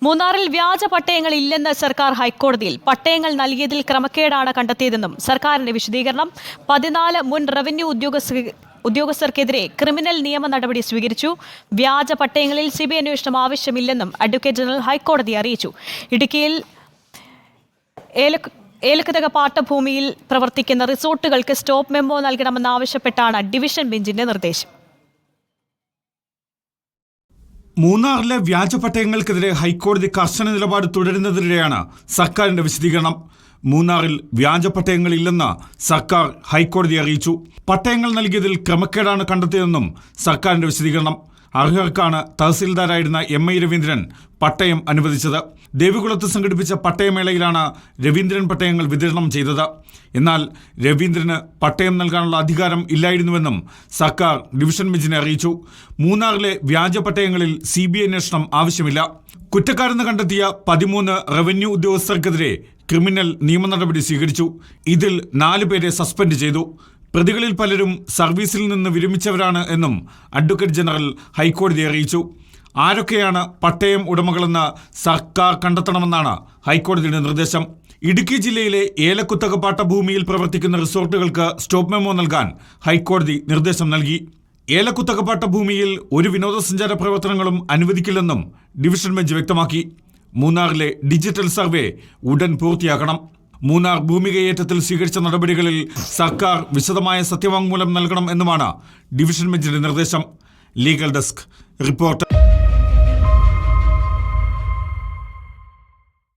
മൂന്നാറിൽ വ്യാജ പട്ടയങ്ങൾ ഇല്ലെന്ന് സർക്കാർ ഹൈക്കോടതിയിൽ. പട്ടയങ്ങൾ നൽകിയതിൽ ക്രമക്കേടാണ് കണ്ടെത്തിയതെന്നും സർക്കാരിന്റെ വിശദീകരണം. 14 മുൻ റവന്യൂ ഉദ്യോഗസ്ഥർക്കെതിരെ ക്രിമിനൽ നിയമ നടപടി സ്വീകരിച്ചു. വ്യാജ പട്ടയങ്ങളിൽ സിബിഐ അന്വേഷണം ആവശ്യമില്ലെന്നും അഡ്വക്കേറ്റ് ജനറൽ ഹൈക്കോടതിയെ അറിയിച്ചു. ഇടുക്കിയിൽ ഏലക്കുതക പാട്ടഭൂമിയിൽ പ്രവർത്തിക്കുന്ന റിസോർട്ടുകൾക്ക് സ്റ്റോപ്പ് മെമ്മോ നൽകണമെന്നാവശ്യപ്പെട്ടാണ് ഡിവിഷൻ ബെഞ്ചിന്റെ നിർദ്ദേശം. മൂന്നാറിലെ വ്യാജ പട്ടയങ്ങൾക്കെതിരെ ഹൈക്കോടതി കർശന നിലപാട് തുടരുന്നതിനിടെയാണ് സർക്കാരിന്റെ വിശദീകരണം. മൂന്നാറിൽ വ്യാജ പട്ടയങ്ങളില്ലെന്ന് സർക്കാർ ഹൈക്കോടതിയെ അറിയിച്ചു. പട്ടയങ്ങൾ നൽകിയതിൽ ക്രമക്കേടാണ് കണ്ടെത്തിയതെന്നും സർക്കാരിന്റെ വിശദീകരണം. അർഹർക്കാണ് തഹസിൽദാരായിരുന്ന MI രവീന്ദ്രൻ പട്ടയം അനുവദിച്ചത്. ദേവികുളത്ത് സംഘടിപ്പിച്ച പട്ടയമേളയിലാണ് രവീന്ദ്രൻ പട്ടയങ്ങൾ വിതരണം ചെയ്തത്. എന്നാൽ രവീന്ദ്രന് പട്ടയം നൽകാനുള്ള അധികാരം ഇല്ലായിരുന്നുവെന്നും സർക്കാർ ഡിവിഷൻ ബെഞ്ചിനെ അറിയിച്ചു. മൂന്നാറിലെ വ്യാജ പട്ടയങ്ങളിൽ CBI അന്വേഷണം ആവശ്യമില്ല. കുറ്റക്കാരെന്ന് കണ്ടെത്തിയ 13 റവന്യൂ ഉദ്യോഗസ്ഥർക്കെതിരെ ക്രിമിനൽ നിയമ നടപടി സ്വീകരിച്ചു. ഇതിൽ 4 പേരെ സസ്പെൻഡ് ചെയ്തു. പ്രതികളിൽ പലരും സർവീസിൽ നിന്ന് വിരമിച്ചവരാണ് എന്നും അഡ്വക്കേറ്റ് ജനറൽ ഹൈക്കോടതിയെ അറിയിച്ചു. ആരൊക്കെയാണ് പട്ടയം ഉടമകളെന്ന് സർക്കാർ കണ്ടെത്തണമെന്നാണ് ഹൈക്കോടതിയുടെ നിർദ്ദേശം. ഇടുക്കി ജില്ലയിലെ ഏലക്കുത്തക പാട്ടഭൂമിയിൽ പ്രവർത്തിക്കുന്ന റിസോർട്ടുകൾക്ക് സ്റ്റോപ്പ് മെമ്മോ നൽകാൻ ഹൈക്കോടതി നിർദ്ദേശം നൽകി. ഏലക്കുത്തക പാട്ടഭൂമിയിൽ ഒരു വിനോദസഞ്ചാര പ്രവർത്തനങ്ങളും അനുവദിക്കില്ലെന്നും ഡിവിഷൻ ബെഞ്ച് വ്യക്തമാക്കി. മൂന്നാറിലെ ഡിജിറ്റൽ സർവേ ഉടൻ പൂർത്തിയാക്കണം. മൂന്നാർ ഭൂമി കൈയേറ്റത്തിൽ സ്വീകരിച്ച നടപടികളിൽ സർക്കാർ വിശദമായ സത്യവാങ്മൂലം നൽകണം എന്നുമാണ് ഡിവിഷൻ ബെഞ്ചിന്റെ നിർദ്ദേശം. Legal desk reporter.